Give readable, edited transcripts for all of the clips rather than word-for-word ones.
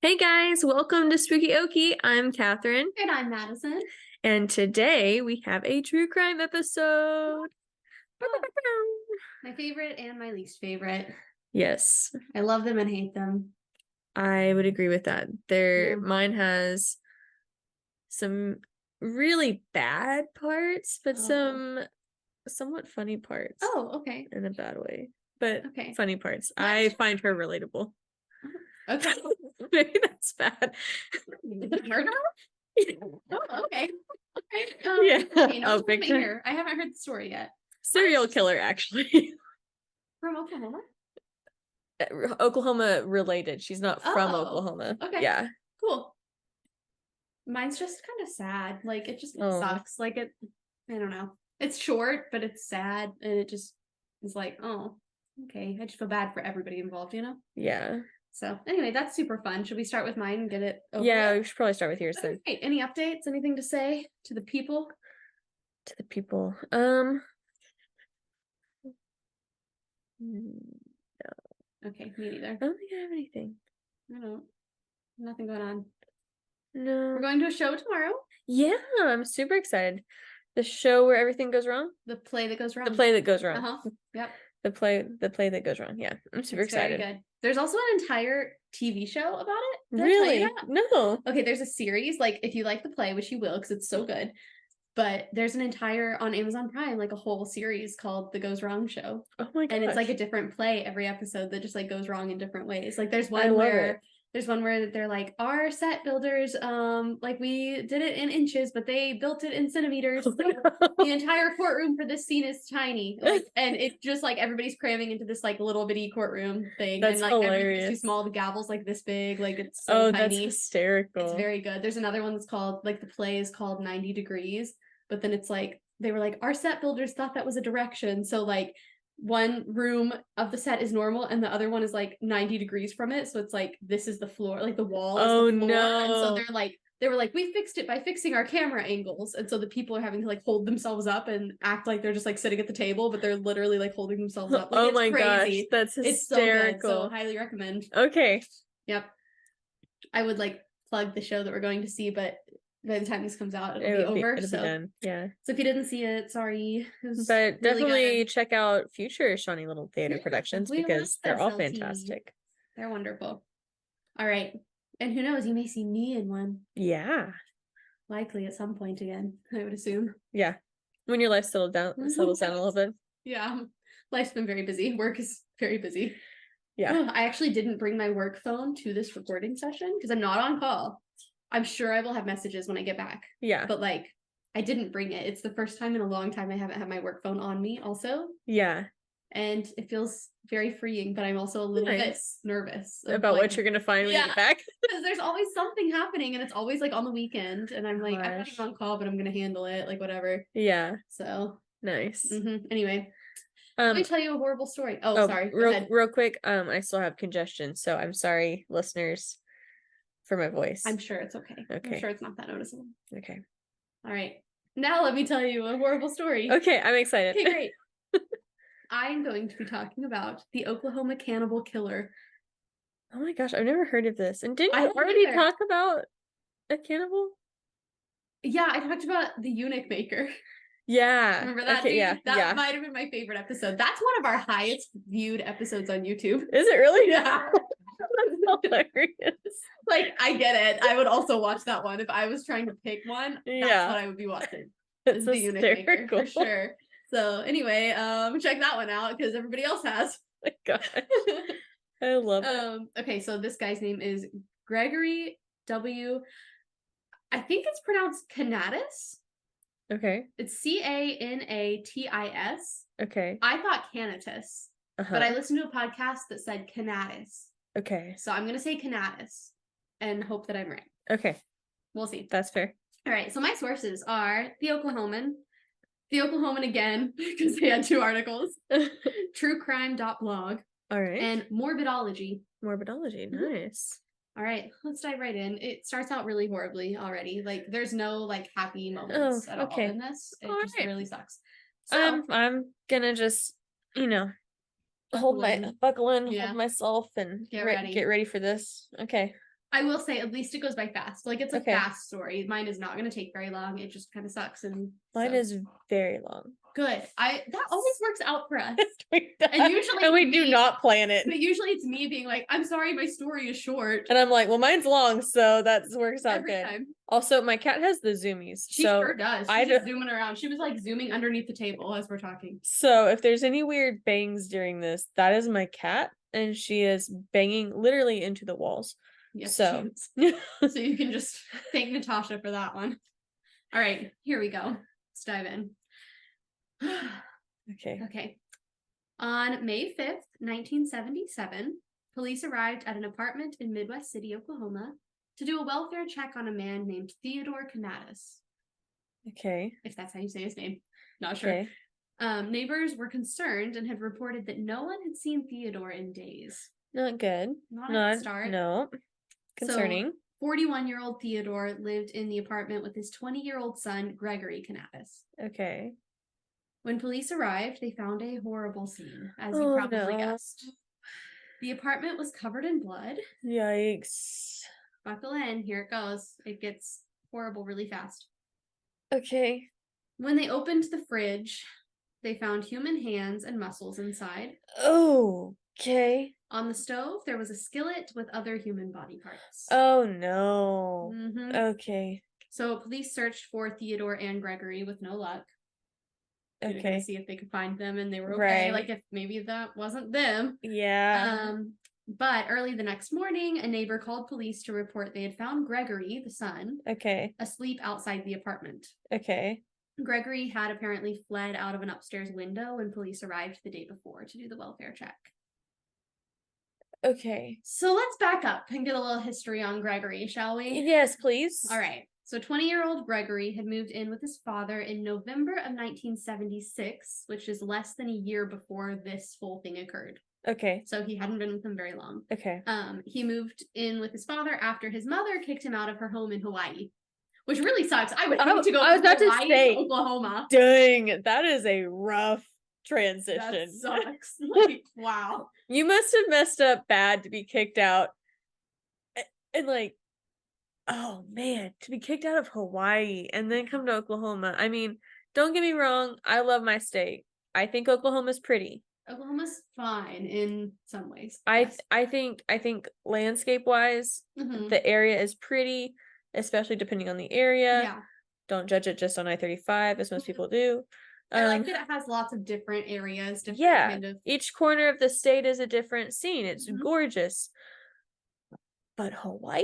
Hey guys, welcome to Spooky Okie. I'm Catherine. And I'm Madison. And today we have a true crime episode. My favorite and my least favorite. Yes. I love them and hate them. I would agree with that. Mine has some really bad parts, but some somewhat funny parts. Oh, okay. In a bad way. But okay. Funny parts. I find her relatable. Okay. Maybe that's bad. Murder? Oh, okay. Okay. Yeah. Okay, no, big here. I haven't heard the story yet. Serial killer, actually. From Oklahoma? Oklahoma related. She's not from Oklahoma. Okay. Yeah. Cool. Mine's just kind of sad. Like, it just sucks. Like, I don't know. It's short, but it's sad. And it just is like, oh, okay. I just feel bad for everybody involved, you know? Yeah. So anyway, that's super fun. Should we start with mine and get it over Yeah, with? we should probably start with yours then. Okay. Any updates? Anything to say to the people? To the people. No. Okay, me neither. I don't think I have anything. I don't. Nothing going on. No. We're going to a show tomorrow. Yeah, I'm super excited. The show where everything goes wrong? The play that goes wrong. The play that goes wrong. Uh-huh. Yep. The play that goes wrong. Yeah. I'm super excited. Very good. There's also an entire TV show about it. Really? No. Okay, there's a series, like if you like the play, which you will because it's so good. But there's an entire on Amazon Prime, like a whole series called The Goes Wrong Show. Oh my gosh. And it's like a different play every episode that just like goes wrong in different ways. Like there's one where they're like, our set builders, like we did it in inches, but they built it in centimeters. The entire courtroom for this scene is tiny. Like, and it just like everybody's cramming into this like little bitty courtroom thing. That's and like hilarious. everything's too small. The gavel's like this big. Like it's so tiny. That's hysterical. It's very good. There's another one that's called like the play is called 90 Degrees. But then it's like, they were like, our set builders thought that was a direction. So like one room of the set is normal and the other one is like 90 degrees from it. So it's like, this is the floor, like the wall is the floor. No. And so they were like, we fixed it by fixing our camera angles. And so the people are having to like hold themselves up and act like they're just like sitting at the table, but they're literally like holding themselves up. Like, oh my crazy. Gosh, that's hysterical. It's so good. So highly recommend. Okay. Yep. I would like plug the show that we're going to see, but by the time this comes out, it'll be over. It'll be done. Yeah. So if you didn't see it, sorry. But definitely check out future Shawnee Little Theater productions because they're all fantastic. They're wonderful. All right. And who knows, you may see me in one. Yeah. Likely at some point again, I would assume. Yeah. When your life settles down a little bit. Yeah. Life's been very busy. Work is very busy. Yeah. I actually didn't bring my work phone to this recording session because I'm not on call. I'm sure I will have messages when I get back. Yeah. But like, I didn't bring it. It's the first time in a long time I haven't had my work phone on me also. Yeah. And it feels very freeing, but I'm also a little bit nervous. About what you're going to find when you get back? Because there's always something happening and it's always like on the weekend. And I'm like, I'm not even on call, but I'm going to handle it. Like whatever. Yeah. So. Nice. Anyway. Let me tell you a horrible story. Oh, sorry. Real quick. I still have congestion. So I'm sorry, listeners, for my voice. I'm sure it's okay. I'm sure it's not that noticeable. Okay. All right. Now let me tell you a horrible story. Okay, I'm excited. Okay, great. I'm going to be talking about the Oklahoma Cannibal Killer. Oh my gosh, I've never heard of this. And didn't you already talk about a cannibal? Yeah, I talked about the eunuch maker. Yeah. Remember that? Okay, that might have been my favorite episode. That's one of our highest viewed episodes on YouTube. Is it really? Yeah. That's hilarious. Like, I get it. I would also watch that one if I was trying to pick one. That's what I would be watching. It's the eunuch maker for sure. So anyway, check that one out because everybody else has. Oh my God. I love it. Okay, so this guy's name is Gregory W. I think it's pronounced Canatis. Okay. It's Canatis. Okay. I thought Canatus, but I listened to a podcast that said Canatis. Okay. So I'm going to say Canatis and hope that I'm right. Okay. We'll see. That's fair. All right. So my sources are The Oklahoman again, because they had 2 articles, truecrime.blog, all right, and Morbidology. Nice. All right, let's dive right in. It starts out really horribly already. Like, there's no like happy moments at all in this. It just really sucks. So I'm gonna just, buckle in, hold myself, and get ready for this. Okay. I will say, at least it goes by fast. Like, it's a Okay. fast story. Mine is not going to take very long. It just kind of sucks. And Mine is very long. good. That always works out for us. And usually we do not plan it. But usually it's me being like, I'm sorry, my story is short. And I'm like, well, mine's long, so that works out Every good. time. Also, my cat has the zoomies. She so sure does. She's just zooming around. She was like zooming underneath the table as we're talking. So if there's any weird bangs during this, that is my cat, and she is banging literally into the walls. Yes, so so you can just thank Natasha for that one. All right, here we go. Let's dive in. Okay. On May 5th, 1977, police arrived at an apartment in Midwest City, Oklahoma, to do a welfare check on a man named Theodore Kanatis. Okay. If that's how you say his name. Not sure. Okay. Neighbors were concerned and had reported that no one had seen Theodore in days. Not good. Not a good start. No. Concerning. So, 41-year-old Theodore lived in the apartment with his 20-year-old son, Gregory Kanatis. Okay. When police arrived, they found a horrible scene, as you probably guessed. The apartment was covered in blood. Yikes. Buckle in. Here it goes. It gets horrible really fast. Okay. When they opened the fridge, they found human hands and muscles inside. Oh, okay. On the stove, there was a skillet with other human body parts. Oh, no. Mm-hmm. Okay. So police searched for Theodore and Gregory with no luck. Okay. To see if they could find them, and they were okay. Right. Like, if maybe that wasn't them. Yeah. But early the next morning, a neighbor called police to report they had found Gregory, the son, asleep outside the apartment. Okay. Gregory had apparently fled out of an upstairs window when police arrived the day before to do the welfare check. Okay. So let's back up and get a little history on Gregory, shall we? Yes, please. All right. So 20-year-old Gregory had moved in with his father in November of 1976, which is less than a year before this whole thing occurred. Okay. So he hadn't been with them very long. Okay. He moved in with his father after his mother kicked him out of her home in Hawaii, which really sucks. I would hate to go from Hawaii to Oklahoma. Dang, that is a rough transition. That sucks. Like, wow. You must have messed up bad to be kicked out. And like, oh man, to be kicked out of Hawaii and then come to Oklahoma. I mean, don't get me wrong, I love my state. I think Oklahoma's pretty. Oklahoma's fine in some ways. I think landscape wise, the area is pretty, especially depending on the area. Yeah. Don't judge it just on I-35 as most people do. I like that it has lots of different areas. Kind of. Each corner of the state is a different scene. It's gorgeous. But Hawaii?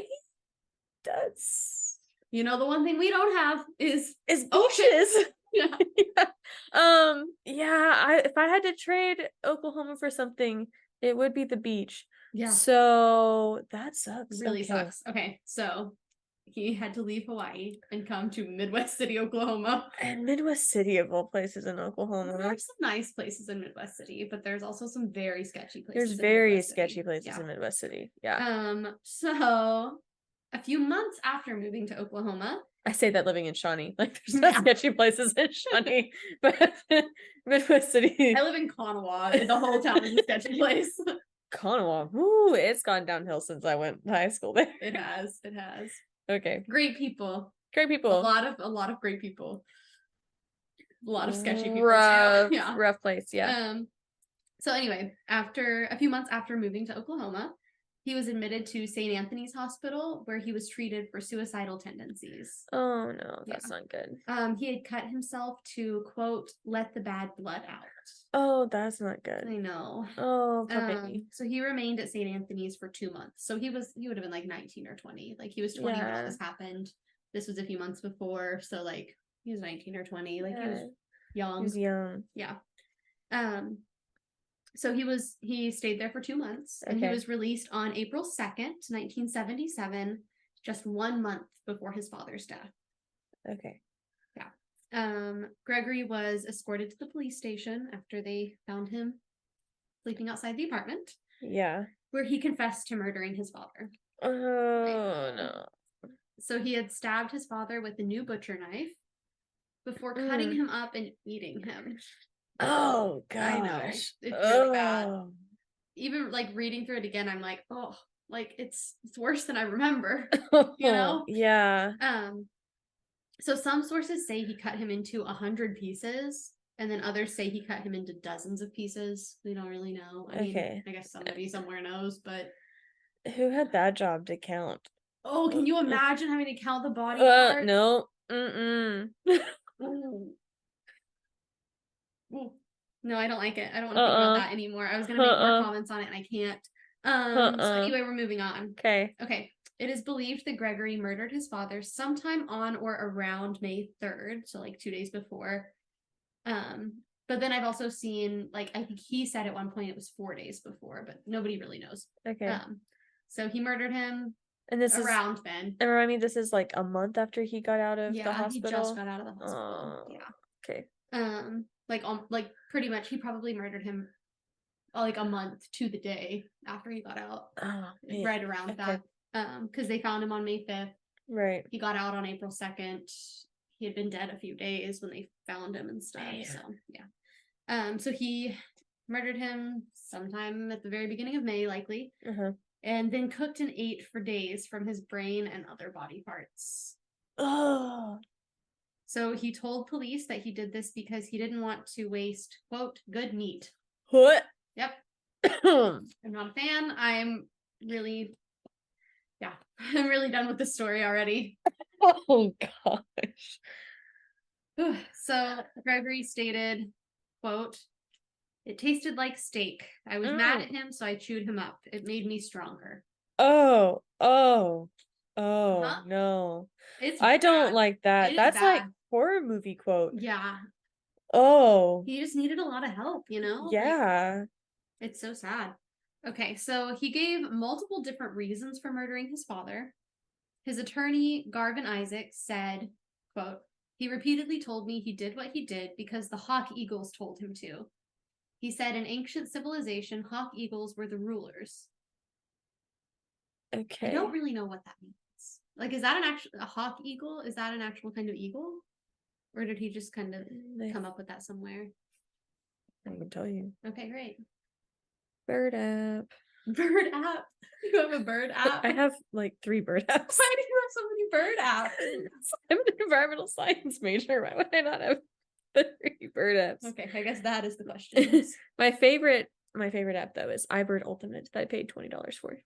That's, you know, the one thing we don't have is beaches. Yeah. If I had to trade Oklahoma for something, it would be the beach. Yeah. So that sucks. It really sucks. Okay, so he had to leave Hawaii and come to Midwest City, Oklahoma. And Midwest City, of all places in Oklahoma. There are some nice places in Midwest City, but there's also some very sketchy places. There's very sketchy places in Midwest City. Yeah. So a few months after moving to Oklahoma, I say that living in Shawnee, like there's not sketchy places in Shawnee, but Midwest City. I live in Kanawha. The whole town is a sketchy place. Kanawha, woo! It's gone downhill since I went to high school there. It has. Okay. Great people. A lot of great people. A lot of sketchy people. Rough place. Yeah. So anyway, after a few months after moving to Oklahoma, he was admitted to St. Anthony's Hospital, where he was treated for suicidal tendencies. Oh no, that's not good. He had cut himself to, quote, let the bad blood out. Oh, that's not good. I know. Oh, poor baby. So he remained at St. Anthony's for 2 months. So he would have been like 19 or 20. Like, he was 20 when all this happened. This was a few months before, so like he was 19 or 20. Like, he was young. He was young. Yeah. So he stayed there for 2 months, and he was released on April 2nd, 1977, just 1 month before his father's death. Okay. Yeah. Gregory was escorted to the police station after they found him sleeping outside the apartment. Yeah. Where he confessed to murdering his father. Oh, no. So he had stabbed his father with a new butcher knife before cutting him up and eating him. Oh gosh. I know. It's really bad. Even like reading through it again, I'm like, oh, Like it's worse than I remember, Yeah. So some sources say he cut him into 100 pieces, and then others say he cut him into dozens of pieces. We don't really know. I mean, I guess somebody somewhere knows, but who had that job to count? oh, can you imagine having to count the body parts? No. Mm-mm. Ooh. Ooh. No, I don't like it. I don't want to think about that anymore. I was gonna make more comments on it and I can't. So anyway, we're moving on. Okay. It is believed that Gregory murdered his father sometime on or around May 3rd, so like 2 days before. But then I've also seen, like, I think he said at one point it was 4 days before, but nobody really knows. Okay. So he murdered him and this around then. And remind me, this is like a month after he got out of the hospital? Yeah, he just got out of the hospital. Okay. Like pretty much he probably murdered him like a month to the day after he got out. Right around that. Because they found him on May 5th. Right. He got out on April 2nd. He had been dead a few days when they found him and stuff. So yeah. So he murdered him sometime at the very beginning of May, likely. And then cooked and ate for days from his brain and other body parts. Oh. So he told police that he did this because he didn't want to waste, quote, good meat. What? Yep. I'm not a fan. I'm really done with this story already. Oh gosh. So Gregory stated, quote, "It tasted like steak. I was mad at him, so I chewed him up. It made me stronger." No. I don't like that. That's like horror movie quote. Yeah. Oh. He just needed a lot of help, Yeah. Like, it's so sad. Okay, so he gave multiple different reasons for murdering his father. His attorney, Garvin Isaacs, said, quote, "He repeatedly told me he did what he did because the hawk eagles told him to. He said in ancient civilization, hawk eagles were the rulers." Okay. I don't really know what that means. Like, is that a hawk eagle? Is that an actual kind of eagle? Or did he just kind of come up with that somewhere? I can tell you. Okay, great. Bird app. Bird app? You have a bird app? I have like 3 bird apps. Why do you have so many bird apps? I'm an environmental science major. Why would I not have 3 bird apps? Okay, I guess that is the question. My favorite app though is iBird Ultimate that I paid $20 for.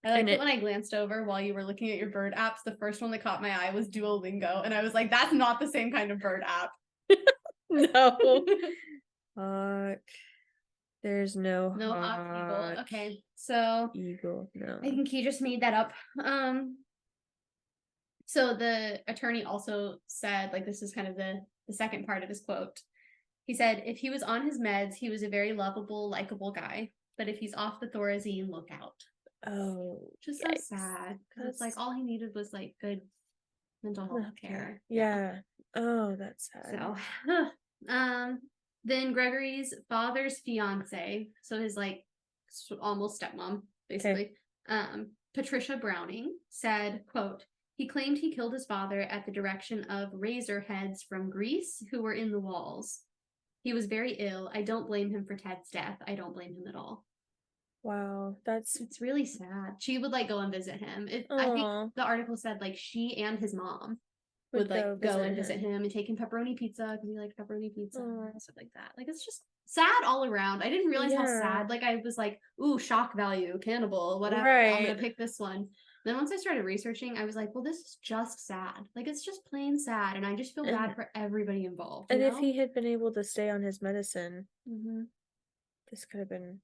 I liked it when I glanced over while you were looking at your bird apps. The first one that caught my eye was Duolingo, and I was like, that's not the same kind of bird app. No. Hawk. There's no hawk eagle. Okay, so eagle. No. I think he just made that up. So the attorney also said, like, this is kind of the second part of his quote. He said, "If he was on his meds, he was a very lovable, likable guy. But if he's off the Thorazine, look out." Oh, just so sad. It's like all he needed was like good mental health care. Yeah. Oh, that's sad. So, then Gregory's father's fiance, so his like almost stepmom, basically, Patricia Browning, said, quote, "He claimed he killed his father at the direction of razor heads from Greece who were in the walls. He was very ill. I don't blame him for Ted's death. I don't blame him at all." Wow, it's really sad. She would like go and visit him. I think the article said like she and his mom would like go and visit him and take him pepperoni pizza because he liked pepperoni pizza and stuff like that. Like it's just sad all around. I didn't realize how sad. Like I was like, ooh, shock value, cannibal, whatever. I'm gonna pick this one. Then once I started researching, I was like, well, this is just sad. Like it's just plain sad, and I just feel bad for everybody involved. And if he had been able to stay on his medicine, this could have been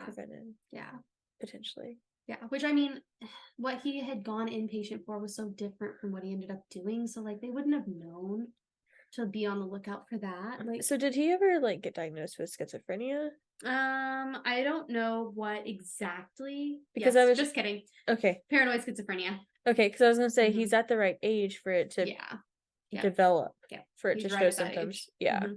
prevented. Yeah. Potentially. Yeah. Which I mean, what he had gone inpatient for was so different from what he ended up doing. So like they wouldn't have known to be on the lookout for that. Like, so did he ever like get diagnosed with schizophrenia? I don't know what exactly. Because I was just kidding. Okay. Paranoid schizophrenia. Okay, because I was gonna say he's at the right age for it to develop. Yeah. For it to show symptoms. Yeah.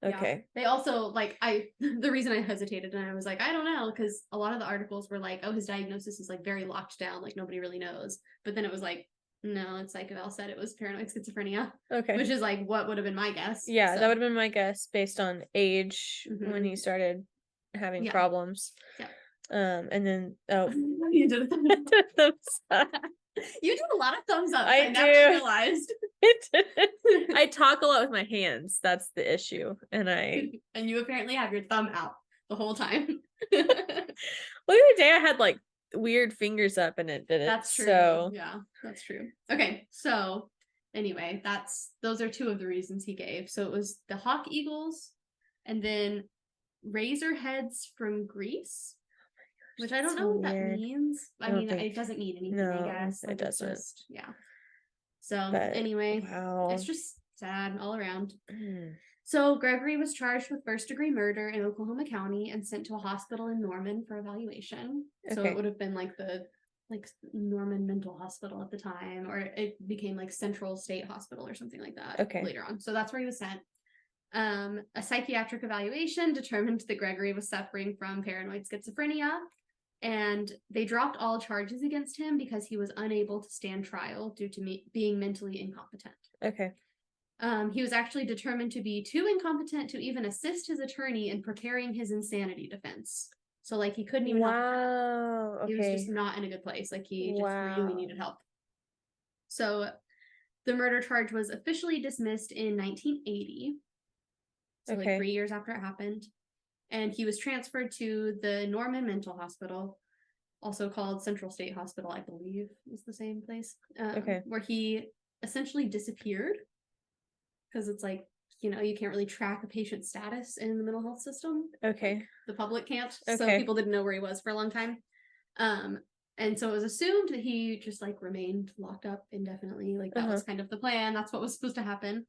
Okay. Yeah. They also like the reason I hesitated and I was like, I don't know, because a lot of the articles were like, oh, his diagnosis is like very locked down, like nobody really knows. But then it was like, no, it's like Val said, it was paranoid schizophrenia. Okay. Which is like what would have been my guess. Yeah, that would have been my guess based on age when he started having problems. Yeah. And then You did a thumbs up. You do a lot of thumbs up. I never do. realized. I talk a lot with my hands. That's the issue. And you apparently have your thumb out the whole time. Well, the other day I had like weird fingers up and it didn't. That's true. So yeah, that's true. Okay, so anyway, those are two of the reasons he gave. So it was the hawk eagles, and then razor heads from Greece, which I don't know what that means. I mean, it doesn't mean anything. No, I guess it doesn't. Yeah. So anyway, wow, it's just sad all around. So Gregory was charged with first-degree murder in Oklahoma County and sent to a hospital in Norman for evaluation. So it would have been like the Norman Mental Hospital at the time, or it became like Central State Hospital or something like that later on. So that's where he was sent. A psychiatric evaluation determined that Gregory was suffering from paranoid schizophrenia, and they dropped all charges against him because he was unable to stand trial due to being mentally incompetent. Okay. He was actually determined to be too incompetent to even assist his attorney in preparing his insanity defense. So, like, he couldn't even help. Okay. He was just not in a good place. Like, he just really needed help. So, the murder charge was officially dismissed in 1980. So, like, 3 years after it happened. And he was transferred to the Norman Mental Hospital, also called Central State Hospital, I believe is the same place. Where he essentially disappeared. Because it's like, you can't really track a patient's status in the mental health system. Okay. The public can't. So people didn't know where he was for a long time. And so it was assumed that he just like remained locked up indefinitely. Like that was kind of the plan. That's what was supposed to happen.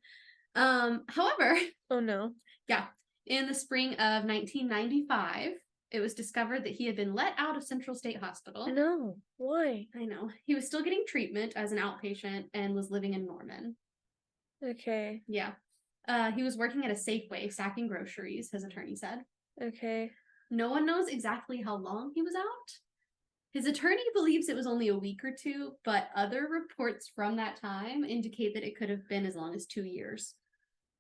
However. Oh no. Yeah. In the spring of 1995, it was discovered that he had been let out of Central State Hospital. No. Why? I know. He was still getting treatment as an outpatient and was living in Norman. Okay. Yeah. He was working at a Safeway stacking groceries, his attorney said. Okay. No one knows exactly how long he was out. His attorney believes it was only a week or two, but other reports from that time indicate that it could have been as long as 2 years.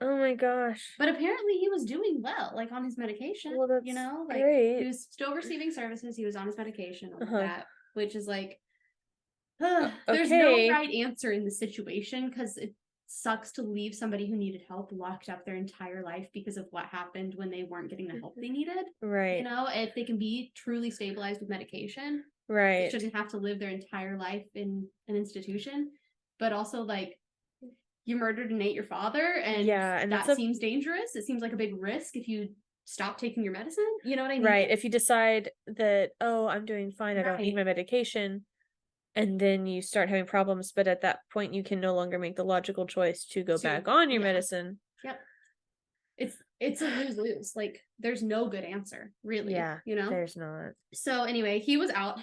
Oh my gosh. But apparently he was doing well, like on his medication. Well, that's like great. He was still receiving services. He was on his medication, all of that, which is like, there's no right answer in the situation because it sucks to leave somebody who needed help locked up their entire life because of what happened when they weren't getting the help they needed. Right. If they can be truly stabilized with medication, right, they shouldn't have to live their entire life in an institution. But also, like, you murdered and ate your father, and that seems dangerous. It seems like a big risk if you stop taking your medicine. You know what I mean? Right. If you decide that, oh, I'm doing fine, I don't need my medication, and then you start having problems, but at that point you can no longer make the logical choice to go back on your medicine. Yep. It's a lose-lose. Like, there's no good answer, really. Yeah, there's not. So anyway, he was out.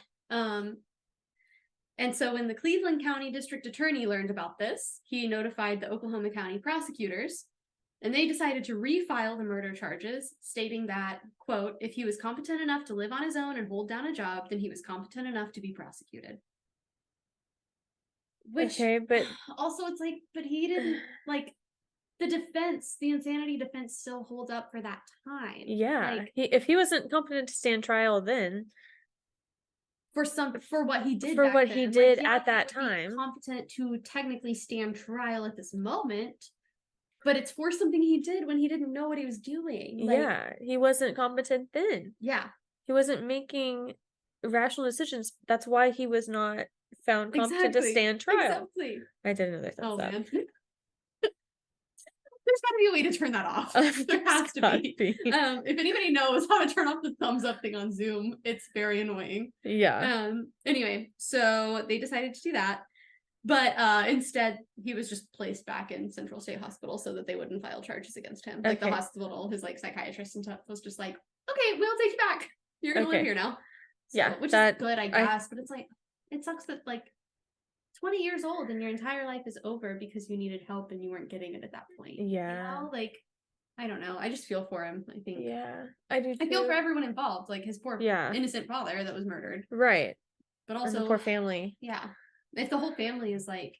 And so when the Cleveland County District Attorney learned about this, he notified the Oklahoma County prosecutors, and they decided to refile the murder charges, stating that, quote, if he was competent enough to live on his own and hold down a job, then he was competent enough to be prosecuted. Which, but also it's like, but he didn't, like, the insanity defense still holds up for that time. Yeah. Like, if he wasn't competent to stand trial then. For what he did at that time. Competent to technically stand trial at this moment, but it's for something he did when he didn't know what he was doing. Like, he wasn't competent then. Yeah. He wasn't making rational decisions. That's why he was not found competent to stand trial. Exactly. I didn't know that. Man. There's got to be a way to turn that off. There has to be. If anybody knows how to turn off the thumbs up thing on Zoom, it's very annoying. Yeah. Anyway, so they decided to do that. But instead, he was just placed back in Central State Hospital so that they wouldn't file charges against him. Like, the hospital, his like psychiatrist and stuff was just like, okay, we'll take you back. You're going to live here now. So, which is good, I guess. But it's like, it sucks that, like, 20 years old and your entire life is over because you needed help and you weren't getting it at that point. Yeah. Like, I don't know. I just feel for him, I think. Yeah, I do too. I feel for everyone involved, like his poor innocent father that was murdered. Right. But also, and the poor family. Yeah. If the whole family is like,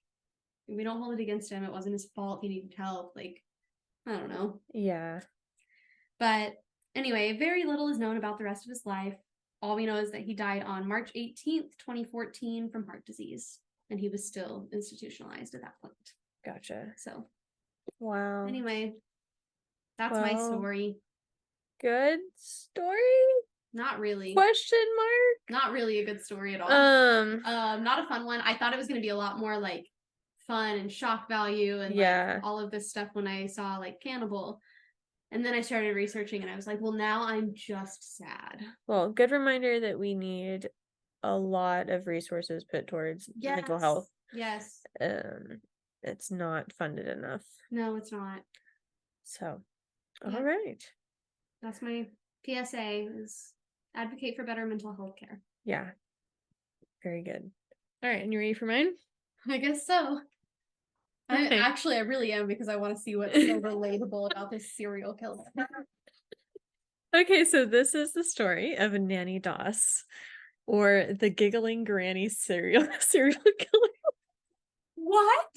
we don't hold it against him, it wasn't his fault, he needed help, like, I don't know. Yeah. But anyway, very little is known about the rest of his life. all we know is that he died on March 18th, 2014 from heart disease. And he was still institutionalized at that point. Gotcha. So, wow. Anyway, that's my story. Good story? Not really. Question mark? Not really a good story at all. Not a fun one. I thought it was going to be a lot more like fun and shock value and like all of this stuff when I saw like Cannibal. And then I started researching and I was like, well, now I'm just sad. Well, good reminder that we need a lot of resources put towards mental health. Yes. It's not funded enough. No, it's not. So, all right. That's my PSA is advocate for better mental health care. Yeah. Very good. All right, and you ready for mine? I guess so. Okay. I really am because I want to see what's so relatable about this serial killer. Okay, so this is the story of Nanny Doss, or the Giggling Granny serial killer. What?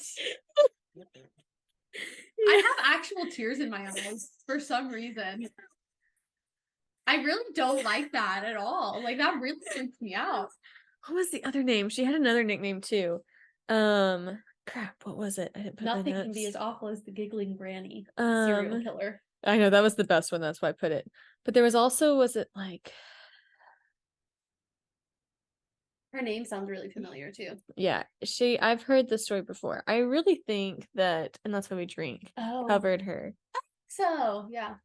I have actual tears in my eyes for some reason. I really don't like that at all. Like, that really freaks me out. What was the other name? She had another nickname too. Crap, what was it? I didn't put Nothing can be as awful as the Giggling Granny serial killer. I know, that was the best one, that's why I put it. But there was also, was it like... Her name sounds really familiar too. Yeah, I've heard the story before. I really think that, and that's why we drink, covered her. So, yeah.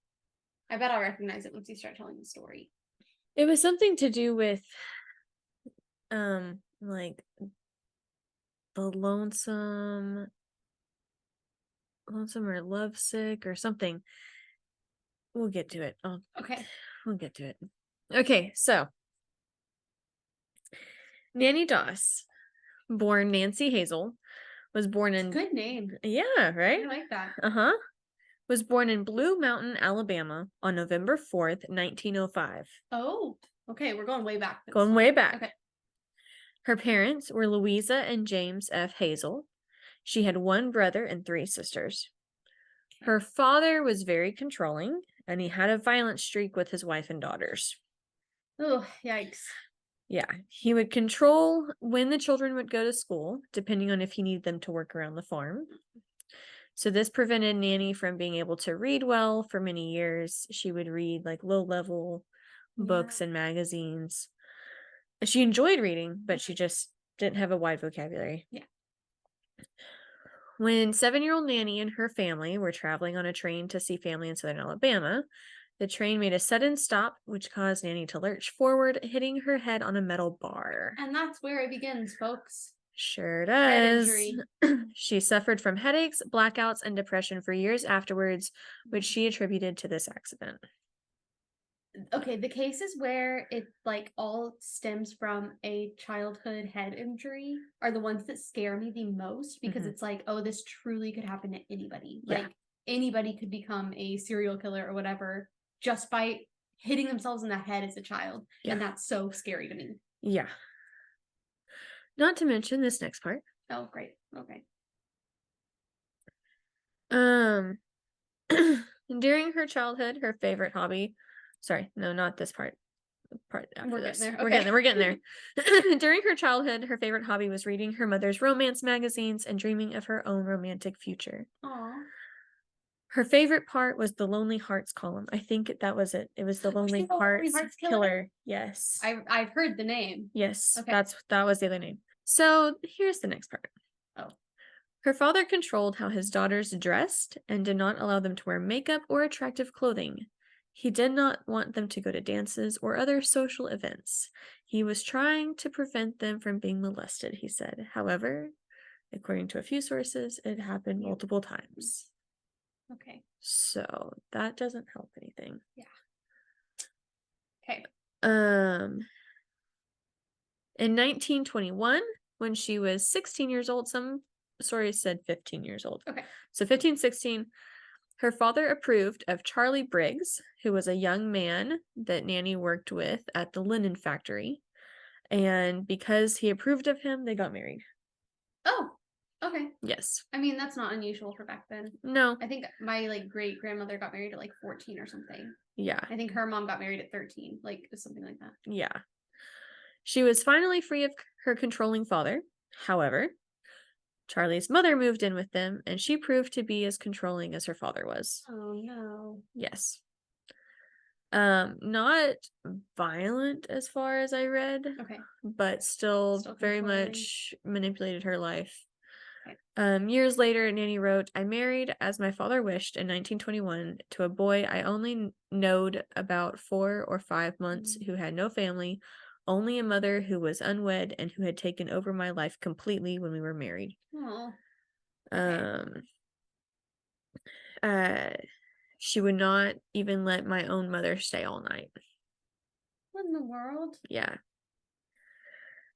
I bet I'll recognize it once you start telling the story. It was something to do with, like, the lonesome or lovesick or something. We'll get to it. Okay. We'll get to it. Okay, so Nanny Doss, born Nancy Hazel, was born in... Good name. Yeah, right? I like that. Was born in Blue Mountain, Alabama on November 4th, 1905. Oh, okay. We're going way back. Going way back. Okay. Her parents were Louisa and James F. Hazel. She had one brother and 3 sisters. Her father was very controlling, and he had a violent streak with his wife and daughters. Oh, yikes. Yeah, he would control when the children would go to school, depending on if he needed them to work around the farm. So this prevented Nanny from being able to read well for many years. She would read like low-level books and magazines. She enjoyed reading, but she just didn't have a wide vocabulary. Yeah. When 7-year-old Nanny and her family were traveling on a train to see family in southern Alabama, the train made a sudden stop, which caused Nanny to lurch forward, hitting her head on a metal bar. And that's where it begins, folks. Sure does. She suffered from headaches, blackouts, and depression for years afterwards, which she attributed to this accident. Okay, the cases where it like all stems from a childhood head injury are the ones that scare me the most because it's like, oh, this truly could happen to anybody. Like anybody could become a serial killer or whatever just by hitting themselves in the head as a child. And that's so scary to me. Yeah. Not to mention this next part. Oh, great. Okay. During her childhood, her favorite hobby... Sorry, no, not this part. After this. We're getting there. During her childhood, her favorite hobby was reading her mother's romance magazines and dreaming of her own romantic future. Aww. Her favorite part was the Lonely Hearts column. I think that was it. It was the Lonely Hearts Killer. Yes. I've heard the name. Yes. Okay. That was the other name. So here's the next part. Oh. Her father controlled how his daughters dressed and did not allow them to wear makeup or attractive clothing. He did not want them to go to dances or other social events. He was trying to prevent them from being molested, he said. However, according to a few sources, it happened multiple times. Okay. So that doesn't help anything. Yeah. Okay. In 1921, when she was 16 years old, some stories said 15 years old. Okay. So 15, 16, her father approved of Charlie Briggs, who was a young man that Nanny worked with at the linen factory. And because he approved of him, they got married. Oh, okay. Yes. I mean, that's not unusual for back then. No. I think my like great grandmother got married at like 14 or something. Yeah. I think her mom got married at 13, like something like that. Yeah. She was finally free of her controlling father. However, Charlie's mother moved in with them, and she proved to be as controlling as her father was. Oh no. Yes. Not violent as far as I read. Okay. But still very controlling. much manipulated her life. Okay. Years later, Nanny wrote, I married, as my father wished, in 1921 to a boy I only knowed about 4 or 5 months who had no family, only a mother who was unwed and who had taken over my life completely when we were married. Oh. Okay. She would not even let my own mother stay all night. What in the world? Yeah.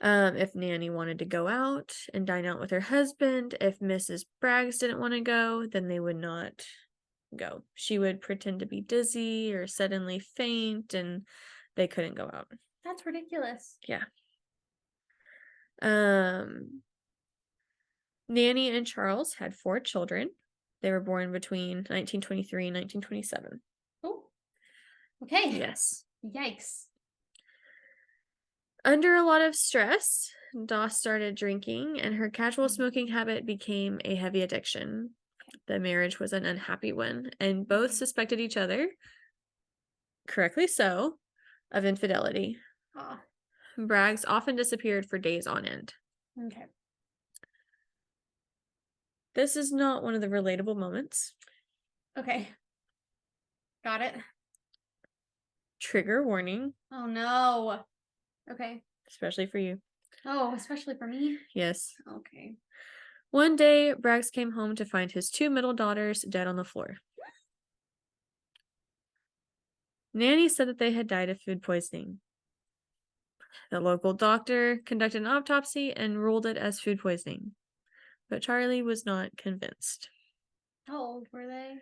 If Nanny wanted to go out and dine out with her husband, if Mrs. Braggs didn't want to go, then they would not go. She would pretend to be dizzy or suddenly faint, and they couldn't go out. That's ridiculous. Yeah. Nanny and Charles had 4 children. They were born between 1923 and 1927. Oh. Okay. Yes. Yikes. Under a lot of stress, Doss started drinking, and her casual smoking habit became a heavy addiction. The marriage was an unhappy one, and both suspected each other, correctly so, of infidelity. Oh. Braggs often disappeared for days on end. Okay. This is not one of the relatable moments. Okay. Got it. Trigger warning. Oh no. Okay. Especially for you. Oh, especially for me? Yes. Okay. One day, Braggs came home to find his 2 middle daughters dead on the floor. Nanny said that they had died of food poisoning. The local doctor conducted an autopsy and ruled it as food poisoning. But Charlie was not convinced. How old were they?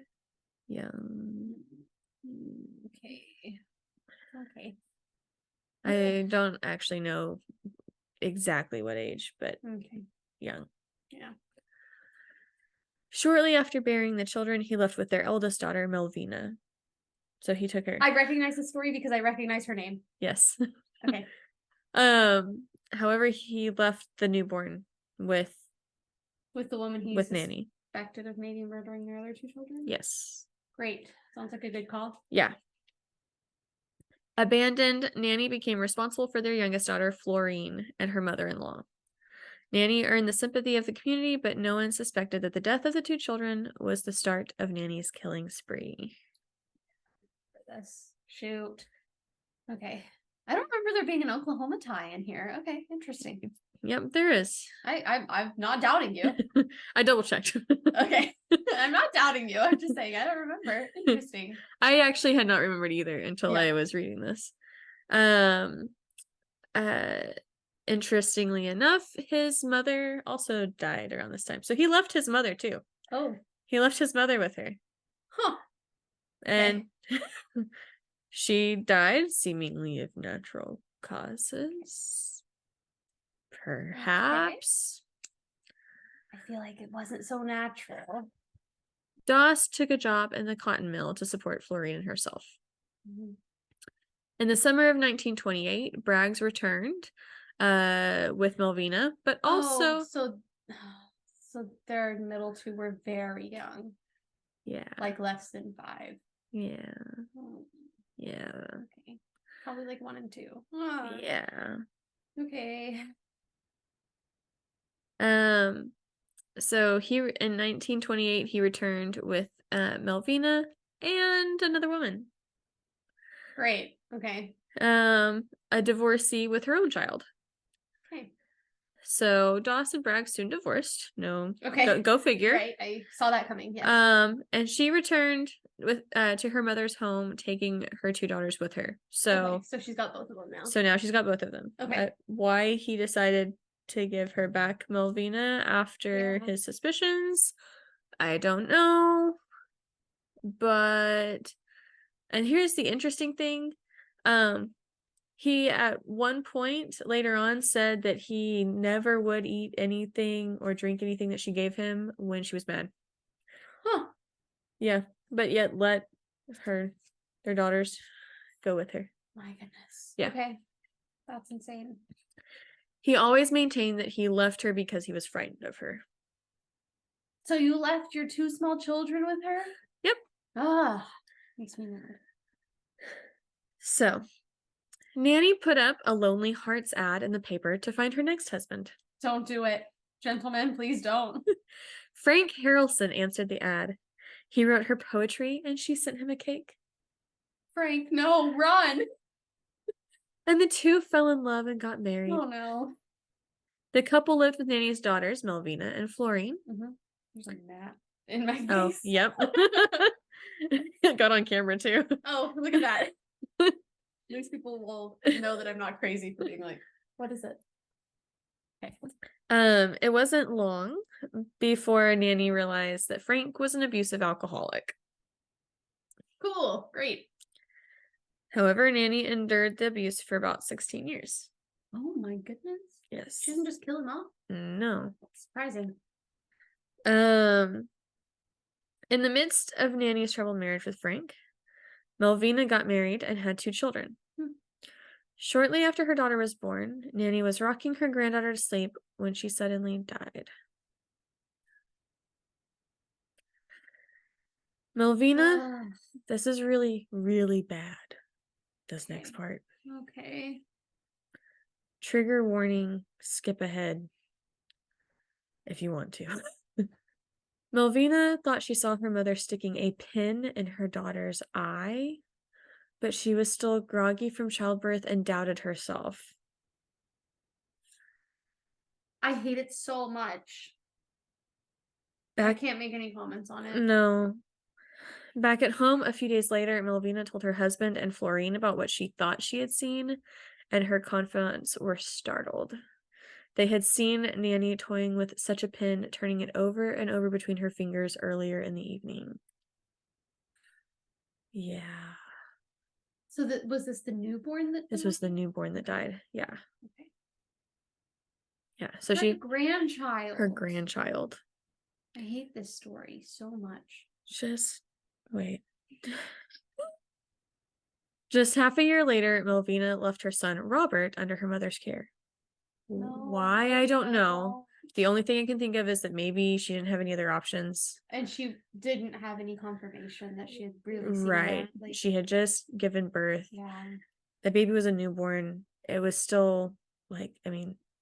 Young. Okay. Okay. I don't actually know exactly what age, but Okay. young. Yeah. Shortly after burying the children, he left with their eldest daughter, Melvina. So he took her. I recognize the story because I recognize her name. Yes. Okay. However, he left the newborn with the woman he with Nanny. Suspected of maybe murdering their other 2 children? Yes. Great. Sounds like a good call. Yeah. Abandoned, Nanny became responsible for their youngest daughter, Florine, and her mother-in-law. Nanny earned the sympathy of the community, but no one suspected that the death of the 2 children was the start of Nanny's killing spree. This. Shoot. Okay. I don't remember there being an Oklahoma tie in here. Okay, interesting. Yep, there is. I'm not doubting you. I double checked. Okay. I'm not doubting you. I'm just saying I don't remember. Interesting. I actually had not remembered either until I was reading this. Interestingly enough, his mother also died around this time. So he left his mother too. Oh. He left his mother with her. Huh. And she died seemingly of natural causes. Perhaps. I feel like it wasn't so natural. Doss took a job in the cotton mill to support Florine and herself. Mm-hmm. In the summer of 1928, Braggs returned with Melvina, but also... So their middle 2 were very young. Yeah. Like less than 5. Yeah. Oh. Yeah. Okay. Probably like 1 and 2. Yeah. Okay. So in 1928 he returned with Melvina and another woman. Great. Okay. A divorcee with her own child. Okay. So Doss and Bragg soon divorced. No. Okay. Go figure. Right. I saw that coming. Yes. And she returned with to her mother's home, taking her 2 daughters with her. So she's got both of them now. So now she's got both of them. Okay. Why he decided to give her back Melvina after his suspicions, I don't know. But, and here's the interesting thing. He at one point later on said that he never would eat anything or drink anything that she gave him when she was mad. Huh. Yeah, but yet let her their daughters go with her. My goodness. Yeah. Okay. That's insane. He always maintained that he left her because he was frightened of her. So you left your 2 small children with her? Yep. Ah, makes me mad. So, Nanny put up a Lonely Hearts ad in the paper to find her next husband. Don't do it. Gentlemen, please don't. Frank Harrelson answered the ad. He wrote her poetry and she sent him a cake. Frank, no, run. And the two fell in love and got married. Oh no. The couple lived with Nanny's daughters, Melvina and Florine. There's a gnat in my face. Oh, yep. Got on camera too. Oh, look at that. These people will know that I'm not crazy for being like, what is it? Okay. It wasn't long before Nanny realized that Frank was an abusive alcoholic. Cool. Great. However, Nanny endured the abuse for about 16 years. Oh my goodness. Yes. She didn't just kill him off? No. That's surprising. In the midst of Nanny's troubled marriage with Frank, Melvina got married and had 2 children. Shortly after her daughter was born, Nanny was rocking her granddaughter to sleep when she suddenly died. Melvina, this is really, really bad. This next part. Okay. Trigger warning, skip ahead if you want to. Melvina thought she saw her mother sticking a pin in her daughter's eye, but she was still groggy from childbirth and doubted herself. I hate it so much. I can't make any comments on it. No. Back at home, a few days later, Melvina told her husband and Florine about what she thought she had seen, and her confidants were startled. They had seen Nanny toying with such a pin, turning it over and over between her fingers earlier in the evening. Yeah. So was this the newborn that This was the newborn that died. Yeah. Okay. Yeah. So her grandchild. Her grandchild. I hate this story so much. Just wait. Just half a year later, Melvina left her son Robert under her mother's care. Why? I don't know. The only thing I can think of is that maybe she didn't have any other options. And she didn't have any confirmation that she had really seen Right. that. She had just given birth. Yeah. The baby was a newborn. It was still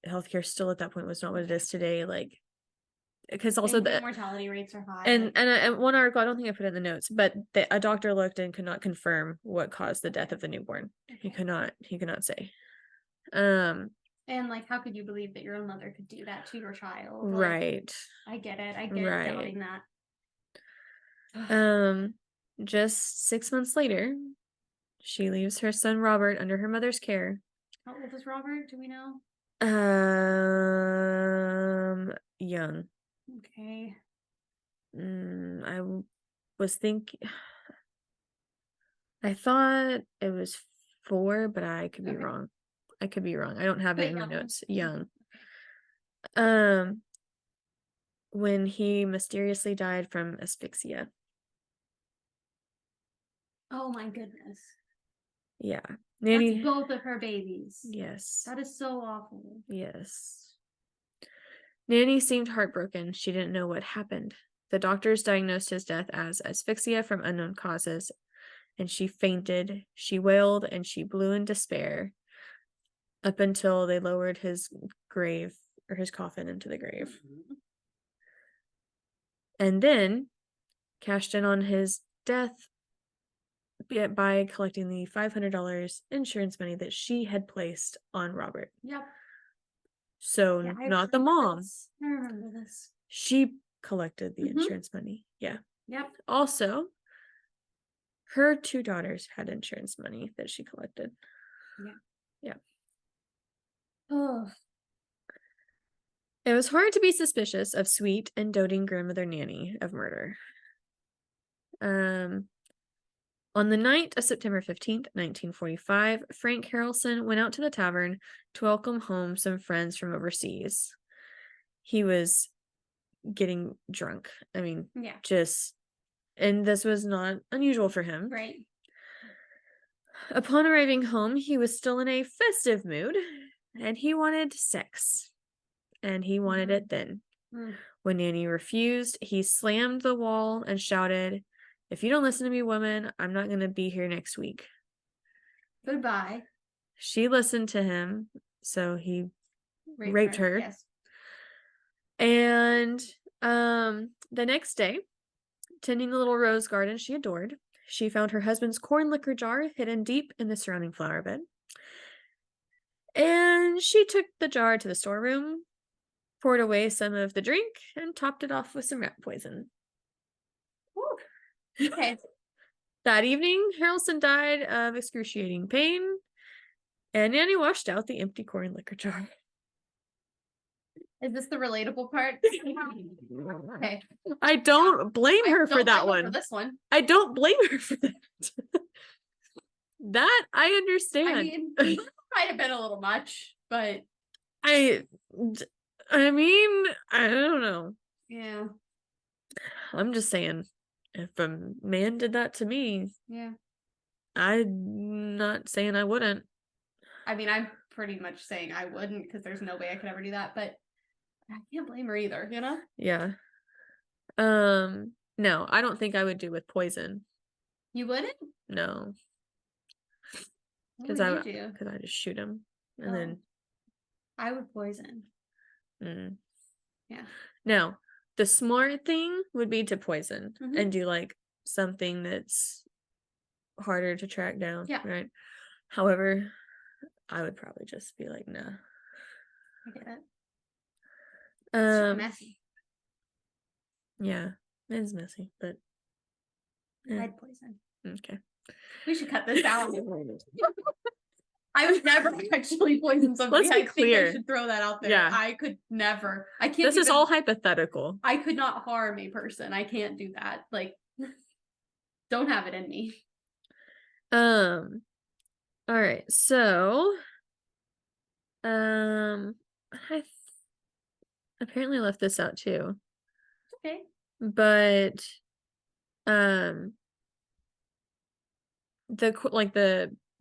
healthcare still at that point was not what it is today. Because also the mortality rates are high. And one article, I don't think I put it in the notes, but a doctor looked and could not confirm what caused the death of the newborn. Okay. He could not say. And how could you believe that your own mother could do that to your child? Right. I get it. I get doubting that. Just 6 months later, she leaves her son Robert under her mother's care. How old is Robert? Do we know? Young. Okay. I was thinking. I thought it was 4, but I could be wrong. I could be wrong. I don't have it in my notes. Young. When he mysteriously died from asphyxia. Oh my goodness. Yeah. Nanny. That's both of her babies. Yes. That is so awful. Yes. Nanny seemed heartbroken. She didn't know what happened. The doctors diagnosed his death as asphyxia from unknown causes, and she fainted. She wailed and she blew in despair up until they lowered his grave or his coffin into the grave. And then cashed in on his death by collecting the $500 insurance money that she had placed on Robert. Yep. So not the mom. I remember this. She collected the insurance money. Yeah. Yep. Also, her 2 daughters had insurance money that she collected. Yeah. Oh. It was hard to be suspicious of sweet and doting grandmother Nanny of murder. On the night of September 15th, 1945, Frank Harrelson went out to the tavern to welcome home some friends from overseas. He was getting drunk. And this was not unusual for him. Right. Upon arriving home, he was still in a festive mood, and he wanted sex. And he wanted it then. When Nanny refused, he slammed the wall and shouted, "If you don't listen to me, woman, I'm not going to be here next week." Goodbye. She listened to him, so he raped her. Yes. And the next day, tending the little rose garden she adored, she found her husband's corn liquor jar hidden deep in the surrounding flower bed. And she took the jar to the storeroom, poured away some of the drink, and topped it off with some rat poison. Woo. Okay. That evening, Harrelson died of excruciating pain, and Nanny washed out the empty corn liquor jar. Is this the relatable part? Okay. I don't blame her for that one. For this one. I don't blame her for that. That I understand. I mean, it might have been a little much, but I mean, I don't know. Yeah. I'm just saying, if a man did that to me, yeah, I'm not saying I wouldn't. I mean, I'm pretty much saying I wouldn't, because there's no way I could ever do that, but I can't blame her either, you know? Yeah. No, I don't think I would do with poison. You wouldn't? No. What Because would you do? I just shoot him and then I would poison. Yeah. Now, the smart thing would be to poison and do like something that's harder to track down. Yeah. Right. However, I would probably just be like, nah. I get it. It's messy. Yeah, it is messy, but I'd poison. Okay. We should cut this out. I would never actually poison somebody. Let's be clear. Think I should throw that out there. Yeah. I could never. I can't. This is all hypothetical. I could not harm a person. I can't do that. Like, don't have it in me. All right. So, I apparently left this out too. Okay. But,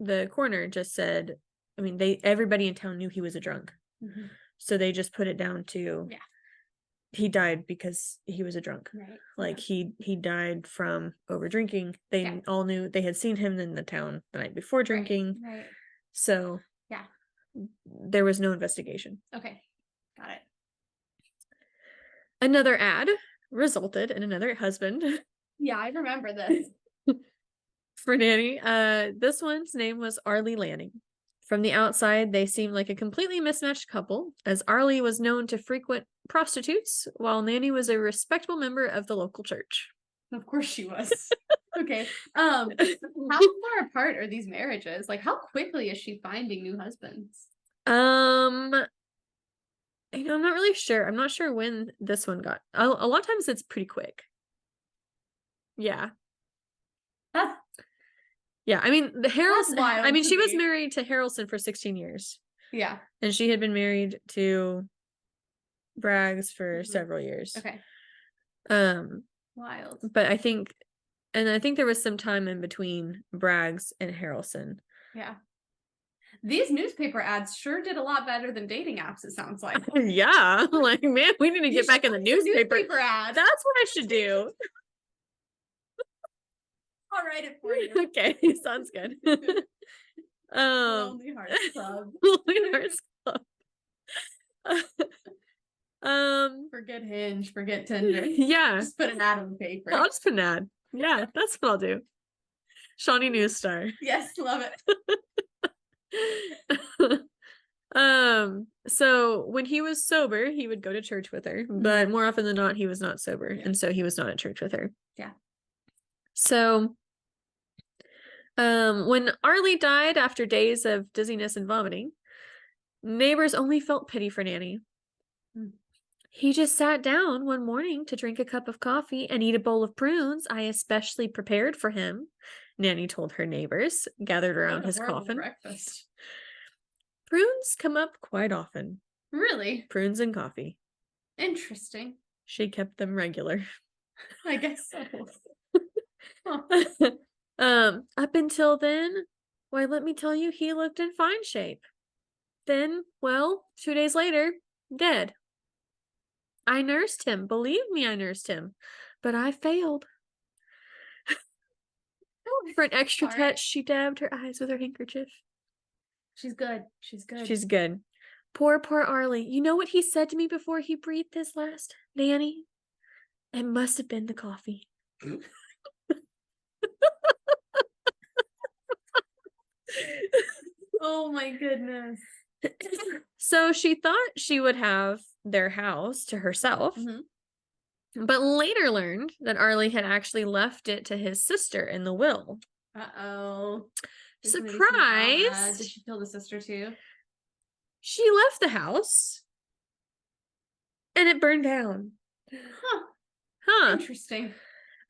the coroner just said, I mean, everybody in town knew he was a drunk. So they just put it down to he died because he was a drunk. Right. Like he died from over drinking. They all knew, they had seen him in the town the night before drinking. Right. So there was no investigation. Okay. Got it. Another ad resulted in another husband. Yeah, I remember this. For Nanny. This one's name was Arlie Lanning. From the outside, they seemed like a completely mismatched couple, as Arlie was known to frequent prostitutes, while Nanny was a respectable member of the local church. Of course she was. Okay. How far apart are these marriages? Like, how quickly is she finding new husbands? I'm not really sure. I'm not sure when this one got. A lot of times it's pretty quick. Yeah. Yeah, I mean, she was married to Harrelson for 16 years. Yeah. And she had been married to Braggs for several years. Okay. Wild. But I think there was some time in between Braggs and Harrelson. Yeah. These newspaper ads sure did a lot better than dating apps, it sounds like. Yeah. Like, man, we need to get back in the newspaper ads. That's what I should do. I'll write it for you. Okay, sounds good. Lonely Hearts Club. Lonely Hearts Club. Forget Hinge, forget Tinder. Yeah. Just put an ad on the paper. I'll just put an ad. Yeah, that's what I'll do. Shawnee News Star. Yes, love it. So when he was sober, he would go to church with her, but more often than not, he was not sober, and so he was not at church with her. Yeah. So, when Arlie died after days of dizziness and vomiting, neighbors only felt pity for Nanny. He just sat down one morning to drink a cup of coffee and eat a bowl of prunes I especially prepared for him, Nanny told her neighbors, gathered around his coffin. Breakfast. Prunes come up quite often. Really? Prunes and coffee. Interesting. She kept them regular. I guess so. Up until then, Why, let me tell you, he looked in fine shape. Then, well, 2 days later, dead. I nursed him. Believe me, I nursed him. But I failed. For an extra touch, she dabbed her eyes with her handkerchief. She's good. She's good. She's good. Poor Arlie. You know what he said to me before he breathed his last? Nanny, it must have been the coffee. Oh my goodness. So she thought she would have their house to herself, but later learned that Arlie had actually left it to his sister in the will. Uh-oh. Surprise! Did she kill the sister too? She left the house and it burned down. Huh. Interesting.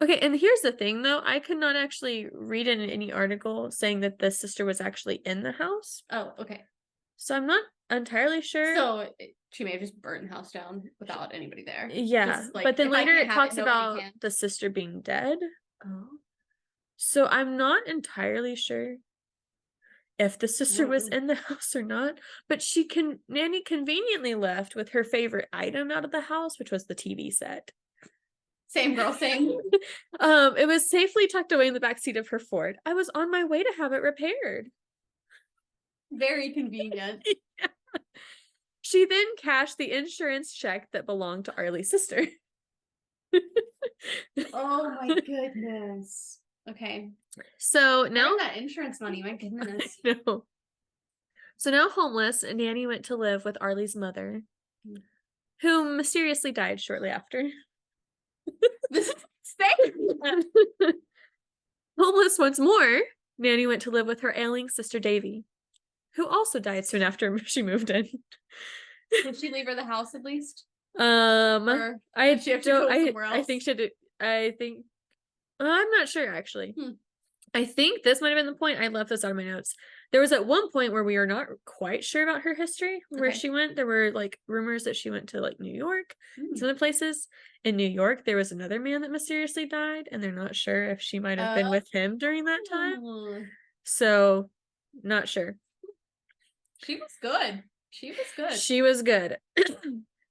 Okay, and here's the thing though, I could not actually read in any article saying that the sister was actually in the house. Oh, okay. So I'm not entirely sure. So she may have just burned the house down without anybody there. Yeah, Just, like, but then later it talks about can. the sister being dead. Oh. So I'm not entirely sure if the sister was in the house or not, but Nanny conveniently left with her favorite item out of the house, which was the TV set. Same girl, same. It was safely tucked away in the back seat of her Ford. I was on my way to have it repaired. Very convenient. Yeah. She then cashed the insurance check that belonged to Arlie's sister. Oh my goodness. Okay. So now that insurance money, my goodness. No. So now homeless, Nanny went to live with Arlie's mother, who mysteriously died shortly after. This is insane. Homeless once more, Nanny went to live with her ailing sister Davy, who also died soon after she moved in. Did she leave her the house at least? Or I did she have to go somewhere else? I think she did. I'm not sure actually. I think this might have been the point. I left this out of my notes. There was at one point where we were not quite sure about her history, where she went. There were like rumors that she went to like New York, some other places. In New York, there was another man that mysteriously died, and they're not sure if she might have been with him during that time. So, not sure. She was good. She was good. She was good.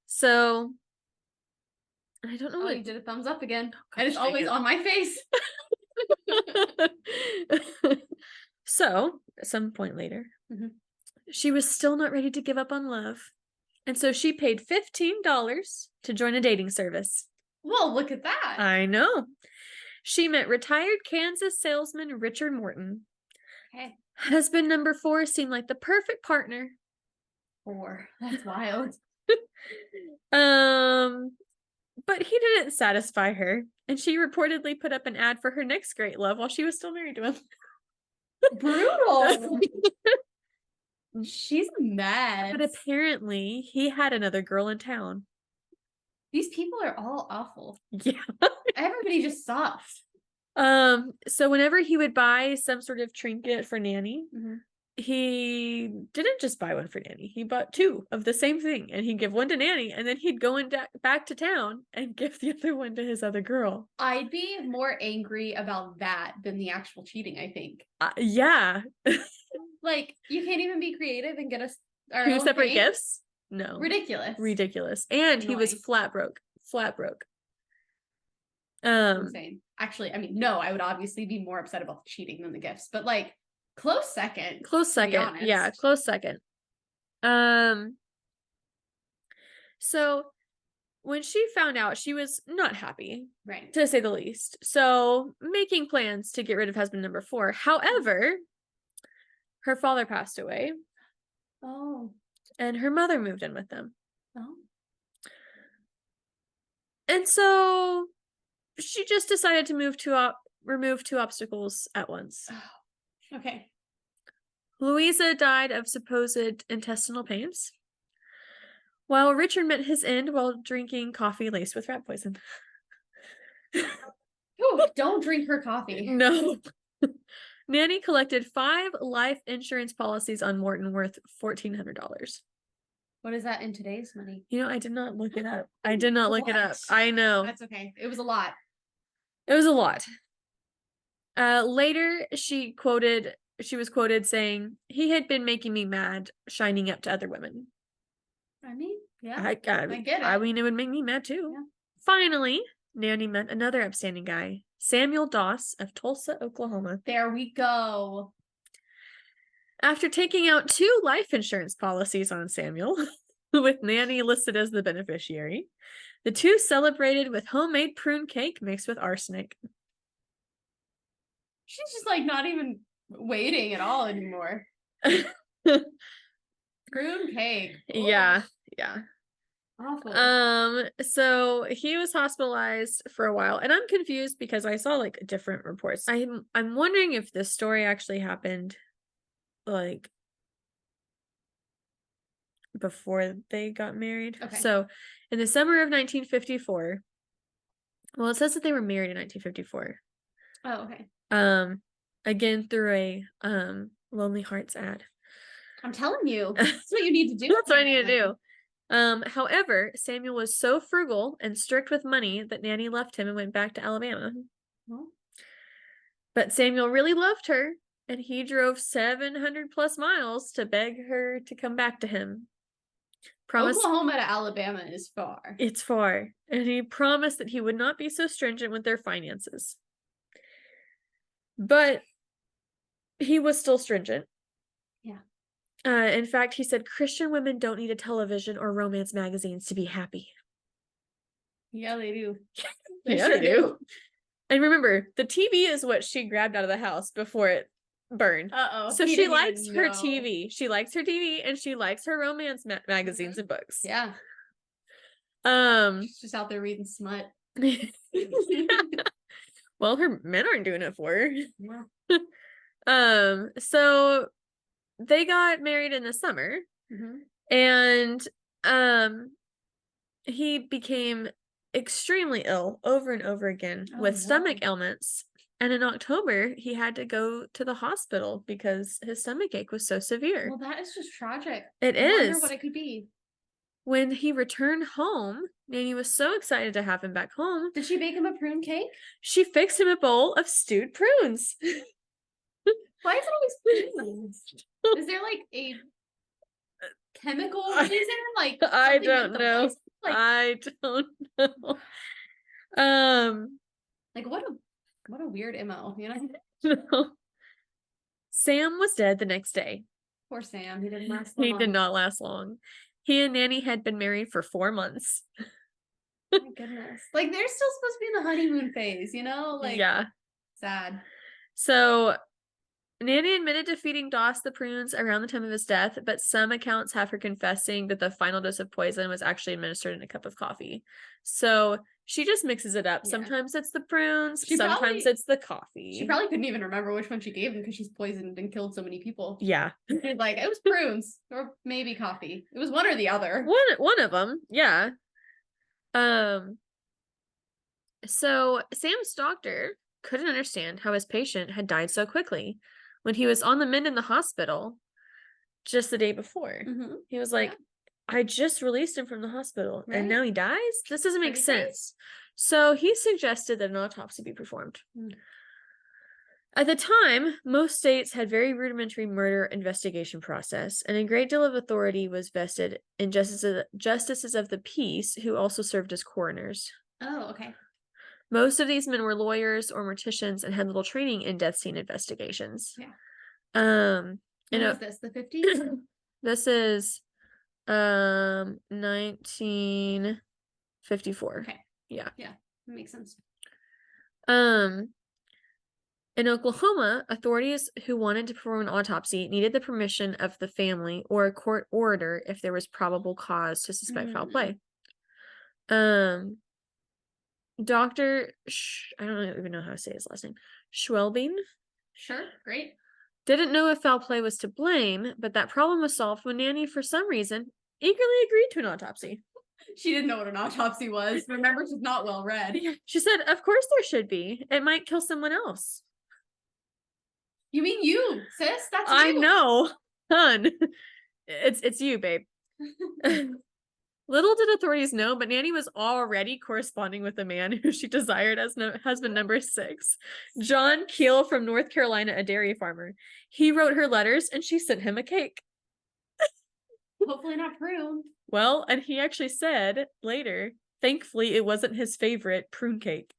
So, I don't know. Oh, you did a thumbs up again. And it's always on my face. So, at some point later, she was still not ready to give up on love. And so she paid $15 to join a dating service. Well, look at that. I know. She met retired Kansas salesman Richard Morton. Okay. Husband number 4 seemed like the perfect partner. 4. That's wild. But he didn't satisfy her, and she reportedly put up an ad for her next great love while she was still married to him. Brutal. She's mad. But apparently, he had another girl in town. These people are all awful. Yeah. Everybody just sucks. So whenever he would buy some sort of trinket for Nanny, he didn't just buy one for Nanny. He bought 2 of the same thing, and he'd give one to Nanny, and then he'd go back to town and give the other one to his other girl. I'd be more angry about that than the actual cheating, I think. Yeah. Like, you can't even be creative and get us 2 separate gifts? No. Ridiculous. And he was flat broke. Insane. Actually, I mean, no, I would obviously be more upset about the cheating than the gifts, but like, close second. Yeah, close second. So when she found out, she was not happy, right, to say the least. So making plans to get rid of husband number 4. However, her father passed away. Oh. And her mother moved in with them. Oh. And so she just decided to remove 2 obstacles at once. Oh. Okay. Louisa died of supposed intestinal pains, while Richard met his end while drinking coffee laced with rat poison. Ooh, don't drink her coffee. No. Nanny collected 5 life insurance policies on Morton worth $1,400. What is that in today's money? You know, I did not look it up. I know. That's okay. It was a lot. Later, she quoted she was quoted saying, "He had been making me mad, shining up to other women." I mean, yeah, I get I it. mean, it would make me mad too. Yeah. Finally, Nanny met another upstanding guy, Samuel Doss of Tulsa, Oklahoma. There we go. After taking out 2 life insurance policies on Samuel, with Nanny listed as the beneficiary, the two celebrated with homemade prune cake mixed with arsenic. She's just like not even waiting at all anymore. Prune cake. Yeah, yeah. Awful. So he was hospitalized for a while, and I'm confused because I saw like different reports. I'm wondering if this story actually happened like before they got married. Okay. So in the summer of 1954, well, it says that they were married in 1954. Oh, okay. Again through a Lonely Hearts ad. I'm telling you, that's what you need to do. That's what I need to do. However, Samuel was so frugal and strict with money that Nanny left him and went back to Alabama. Well, But Samuel really loved her, and he drove 700 plus miles to beg her to come back to him. Oklahoma to Alabama is far. It's far. And he promised that he would not be so stringent with their finances. But he was still stringent. Yeah. In fact, he said Christian women don't need a television or romance magazines to be happy. Yeah, they do. Yeah, they do. And remember, the TV is what she grabbed out of the house before it burned. Uh-oh. So she likes her TV. She likes her TV, and she likes her romance magazines and books. Yeah. She's just out there reading smut. Well, her men aren't doing it for her. Yeah. So they got married in the summer, and he became extremely ill over and over again with stomach ailments. And in October, he had to go to the hospital because his stomach ache was so severe. Well, that is just tragic. It I is. wonder what it could be. When he returned home, Nanny was so excited to have him back home. Did she bake him a prune cake? She fixed him a bowl of stewed prunes. Why is it always prunes? Is there like a chemical reason? Like I don't know. Like, I don't know. Like what a weird MO, you know? No. Sam was dead the next day. Poor Sam. He didn't last long. He did not last long. He and Nanny had been married for 4 months. Oh my goodness. Like they're still supposed to be in the honeymoon phase, you know? Like, yeah. Sad. So Nanny admitted to feeding Doss the prunes around the time of his death, but some accounts have her confessing that the final dose of poison was actually administered in a cup of coffee. So she just mixes it up. Yeah. Sometimes it's the prunes, sometimes it's the coffee. She probably couldn't even remember which one she gave him because she's poisoned and killed so many people. Yeah. Like, it was prunes or maybe coffee. It was one or the other. One of them, yeah. So Sam's doctor couldn't understand how his patient had died so quickly when he was on the mend in the hospital just the day before. He was like, I just released him from the hospital and now he dies? This doesn't make sense. So he suggested that an autopsy be performed. At the time, most states had very rudimentary murder investigation process, and a great deal of authority was vested in justices of the peace who also served as coroners. Oh, okay. Most of these men were lawyers or morticians and had little training in death scene investigations. Yeah. When was this? The 50s? This is 1954. Okay. Yeah. Yeah, that makes sense. In Oklahoma, authorities who wanted to perform an autopsy needed the permission of the family or a court order if there was probable cause to suspect foul play. Dr. I don't even know how to say his last name. Schwelbing. Sure, great. Didn't know if foul play was to blame, but that problem was solved when Nanny, for some reason, eagerly agreed to an autopsy. She didn't know what an autopsy was. Remember, she's not well read. She said, of course there should be. It might kill someone else. You mean you, sis? That's you. I know, hun. It's you, babe. Little did authorities know, but Nanny was already corresponding with the man who she desired as husband number 6, John Keel from North Carolina, a dairy farmer. He wrote her letters and she sent him a cake. Hopefully not prune. Well, and he actually said later, thankfully it wasn't his favorite prune cake.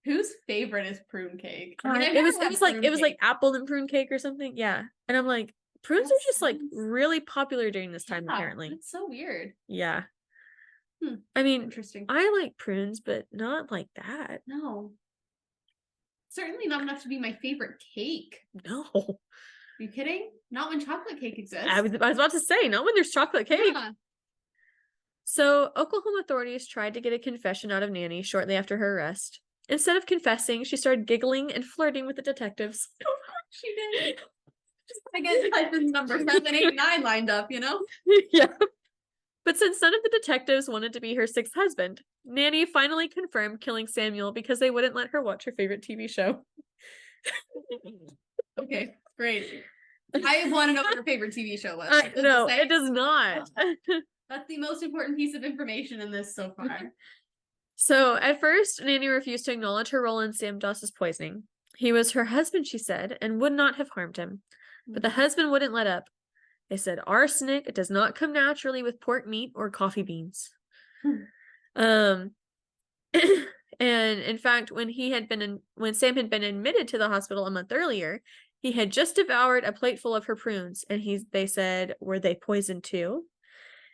Whose favorite is prune cake? I mean, it was like apple and prune cake or something. Yeah. And I'm like, prunes are just like really popular during this time, apparently. It's so weird. Yeah. I mean, interesting. I like prunes, but not like that. No. Certainly not enough to be my favorite cake. No. Are you kidding? Not when chocolate cake exists. I was about to say, not when there's chocolate cake. Yeah. So, Oklahoma authorities tried to get a confession out of Nanny shortly after her arrest. Instead of confessing, she started giggling and flirting with the detectives. She did. Just I get husband's number 789 lined up, you know? Yeah. But since none of the detectives wanted to be her 6th husband, Nanny finally confirmed killing Samuel because they wouldn't let her watch her favorite TV show. Okay, great. I want to know what her favorite TV show was. No, it does not. That's the most important piece of information in this so far. So, at first, Nanny refused to acknowledge her role in Sam Doss's poisoning. He was her husband, she said, and would not have harmed him. But the husband wouldn't let up. They said arsenic does not come naturally with pork meat or coffee beans. And in fact, when Sam had been admitted to the hospital a month earlier, he had just devoured a plate full of her prunes, and they said, were they poisoned too?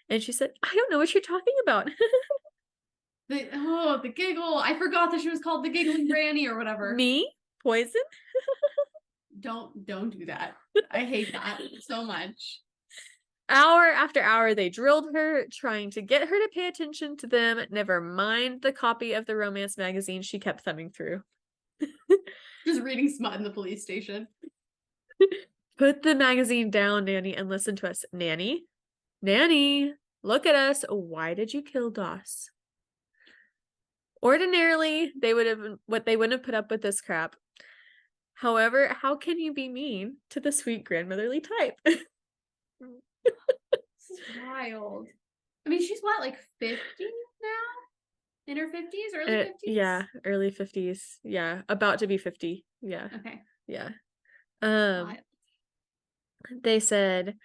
And she said, I don't know what you're talking about. The giggle. I forgot that she was called the Giggling Granny or whatever. Me? Poison? Don't do that. I hate that so much. Hour after hour, they drilled her, trying to get her to pay attention to them, never mind the copy of the romance magazine she kept thumbing through. Just reading smut in the police station. Put the magazine down, Nanny, and listen to us. Nanny, look at us. Why did you kill Doss? Ordinarily, they wouldn't have put up with this crap. However, how can you be mean to the sweet grandmotherly type? Wild. I mean, she's what, like 50 now? In her 50s, early 50s? Yeah, early 50s. Yeah, about to be 50. Yeah. Okay. Yeah. They said,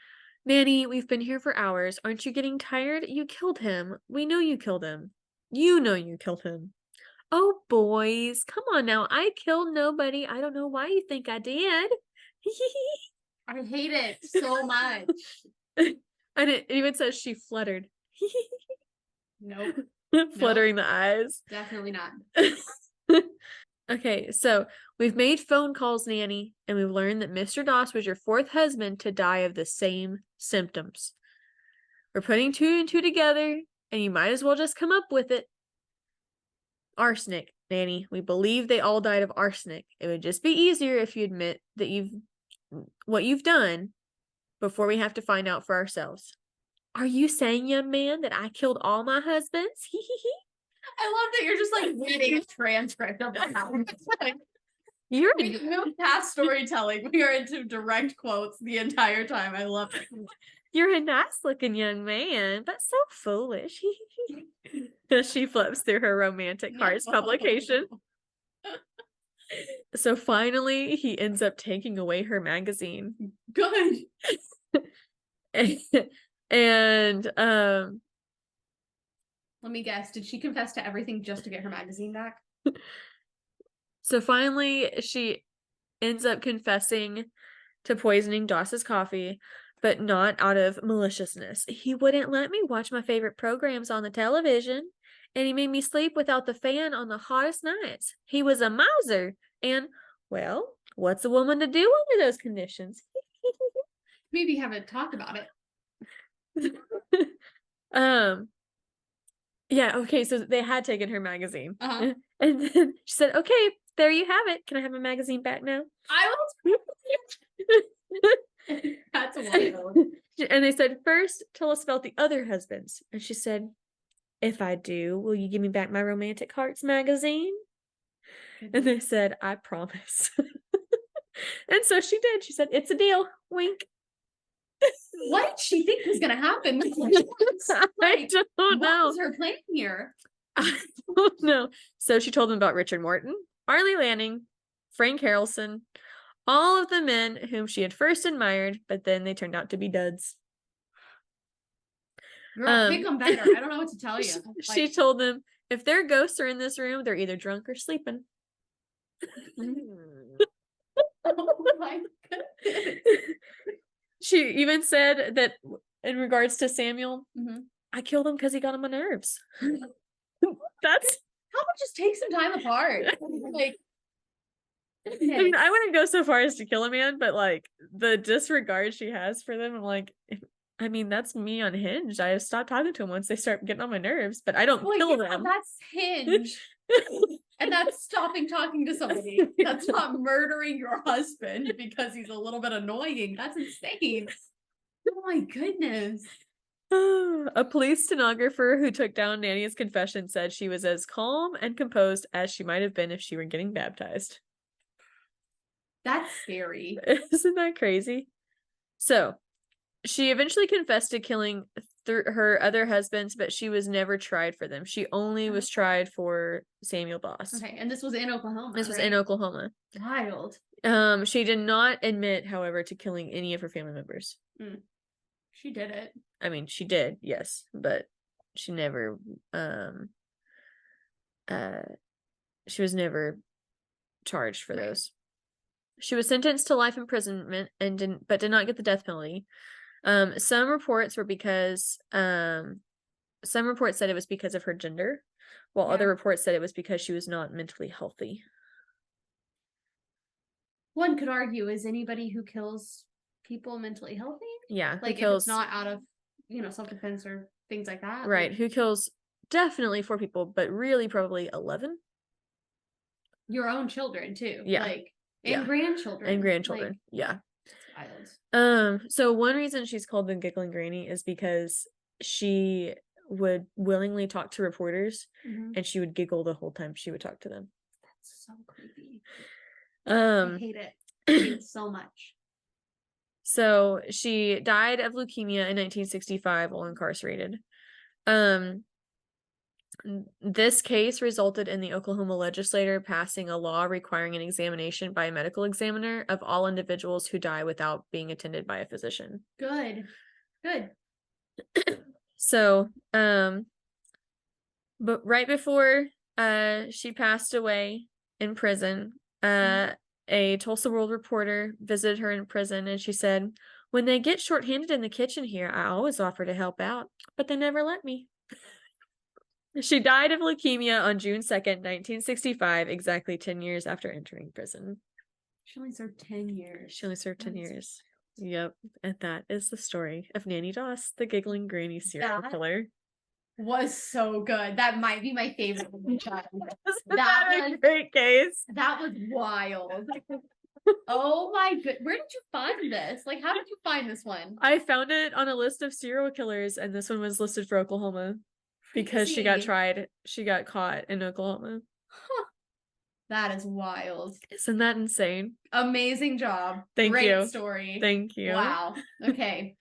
Nanny, we've been here for hours. Aren't you getting tired? You killed him. We know you killed him. You know you killed him. Oh, boys, come on now. I killed nobody. I don't know why you think I did. I hate it so much. And it even says she fluttered. Nope. Fluttering the eyes. Definitely not. Okay, so we've made phone calls, Nanny, and we've learned that Mr. Doss was your 4th husband to die of the same symptoms. We're putting 2 and 2 together, and you might as well just come up with it. Arsenic, Nanny. We believe they all died of arsenic. It would just be easier if you admit that what you've done before we have to find out for ourselves. Are you saying, young man, that I killed all my husbands? I love that you're just like reading a transcript of that. We moved past storytelling. We are into direct quotes the entire time. I love it. You're a nice looking young man, but so foolish. She flips through her romantic hearts publication. So finally, he ends up taking away her magazine. Good. And let me guess, did she confess to everything just to get her magazine back? So finally, she ends up confessing to poisoning Doss's coffee, but not out of maliciousness. He wouldn't let me watch my favorite programs on the television, and he made me sleep without the fan on the hottest nights. He was a miser, and, well, what's a woman to do under those conditions? Maybe have a talk about it. Yeah, okay, so they had taken her magazine. And then she said, okay, there you have it. Can I have my magazine back now? I was That's wild. And they said, first, tell us about the other husbands. And she said, if I do, will you give me back my Romantic Hearts magazine? And they said, I promise. And so she did. She said, it's a deal. Wink. What did she think was gonna happen? I don't know. What was her plan here? I don't know. So she told them about Richard Morton, Arlie Lanning, Frank Harrelson, all of the men whom she had first admired, but then they turned out to be duds. Girl, pick them better. I don't know what to tell you. She told them, if their ghosts are in this room, they're either drunk or sleeping. Oh my goodness. She even said that in regards to Samuel, I killed him because he got on my nerves. That's how about just take some time apart? Like, I mean, I wouldn't go so far as to kill a man, but like the disregard she has for them, I'm like, I mean, that's me unhinged. I stopped talking to them once they start getting on my nerves, but I don't kill them. That's hinge. And that's stopping talking to somebody. That's not murdering your husband because he's a little bit annoying. That's insane. Oh my goodness. A police stenographer who took down Nanny's confession said she was as calm and composed as she might have been if she were getting baptized. That's scary. Isn't that crazy? So, she eventually confessed to killing her other husbands, but she was never tried for them. She only was tried for Samuel Doss. Okay, and this was in Oklahoma. This was in Oklahoma. Wild. She did not admit, however, to killing any of her family members. She did it. I mean, she did, yes, but she never she was never charged for those. She was sentenced to life imprisonment and did not get the death penalty. Some reports said it was because of her gender, while other reports said it was because she was not mentally healthy. One could argue, is anybody who kills people mentally healthy? Yeah, like if it's not out of self-defense or things like that. Right, who kills definitely 4 people, but really probably 11. Your own children too. Yeah. And grandchildren. And grandchildren. Yeah. Wild. So one reason she's called the Giggling Granny is because she would willingly talk to reporters and she would giggle the whole time she would talk to them. That's so creepy. I hate it. I hate it so much. So she died of leukemia in 1965 while incarcerated. This case resulted in the Oklahoma legislature passing a law requiring an examination by a medical examiner of all individuals who die without being attended by a physician. Good. So, but right before she passed away in prison, a Tulsa World reporter visited her in prison, and she said, "When they get shorthanded in the kitchen here, I always offer to help out, but they never let me." She died of leukemia on June 2nd, 1965, exactly 10 years after entering prison. She only served 10 years. Years. Yep. And that is the story of Nanny Doss, the Giggling Granny serial killer. Was so good. That might be my favorite. That was a great case. That was wild. Oh my good. Where did you find this? Like, how did you find this one? I found it on a list of serial killers, and this one was listed for Oklahoma. Because she got caught in Oklahoma. Huh. That is wild. Isn't that insane? Amazing job. Thank you. Great story. Thank you. Wow. Okay.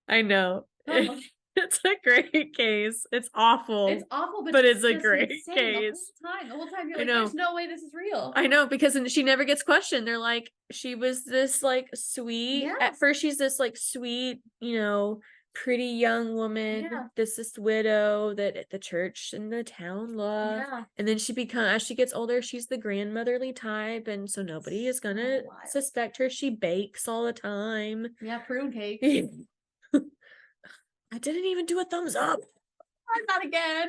I know. It's a great case. It's awful. It's awful, but it's a great case. The whole time you're like, there's no way this is real. I know, because she never gets questioned. They're like, she was this like sweet. Yeah. At first, she's this like sweet, pretty young woman, this widow that the church and the town love. Yeah. And then as she gets older, she's the grandmotherly type, and so nobody is gonna suspect her. She bakes all the time. Yeah, prune cake. I didn't even do a thumbs up. Not again.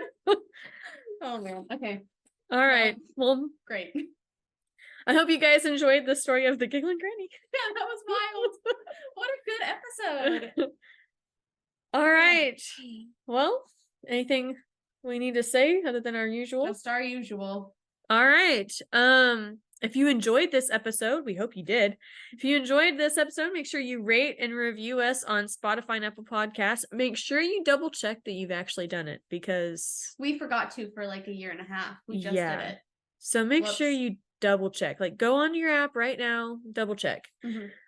Oh man. Okay. All right. Well, great. I hope you guys enjoyed the story of the Giggling Granny. Yeah, that was wild. What a good episode. All right. Well, anything we need to say other than our usual? Just our usual. All right. If you enjoyed this episode, we hope you did. If you enjoyed this episode, make sure you rate and review us on Spotify and Apple Podcasts. Make sure you double check that you've actually done it, because we forgot to for like a year and a half. We just did it. So make sure you double check. Like, go on your app right now, double check.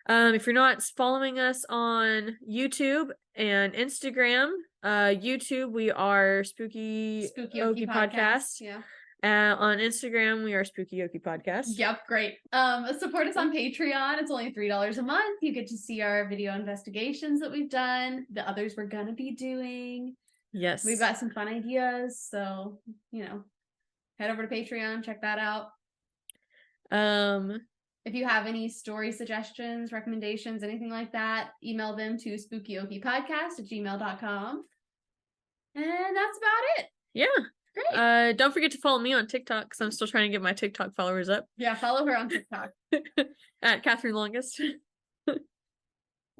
If you're not following us on YouTube and Instagram, YouTube, we are Spooky Okie Podcast. Yeah. On Instagram, we are Spooky Okie Podcast. Yep, great. Support us on Patreon. It's only $3 a month. You get to see our video investigations that we've done, the others we're gonna be doing. Yes. We've got some fun ideas, so, you know, head over to Patreon, check that out. If you have any story suggestions, recommendations, anything like that, email them to spookyokiepodcast@gmail.com. And that's about it. Yeah. Great. Don't forget to follow me on TikTok because I'm still trying to get my TikTok followers up. Yeah, follow her on TikTok. At Catherine Longest.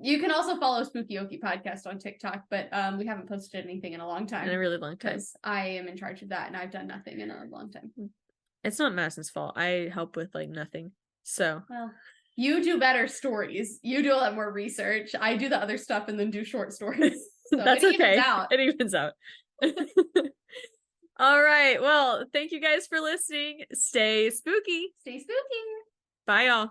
You can also follow Spooky Okie Podcast on TikTok, but we haven't posted anything in a long time. In a really long time. Because I am in charge of that and I've done nothing in a long time. It's not Madison's fault. I help with like nothing. So. Well, you do better stories. You do a lot more research. I do the other stuff and then do short stories. So that's okay. It evens out. All right. Well, thank you guys for listening. Stay spooky. Stay spooky. Bye, y'all.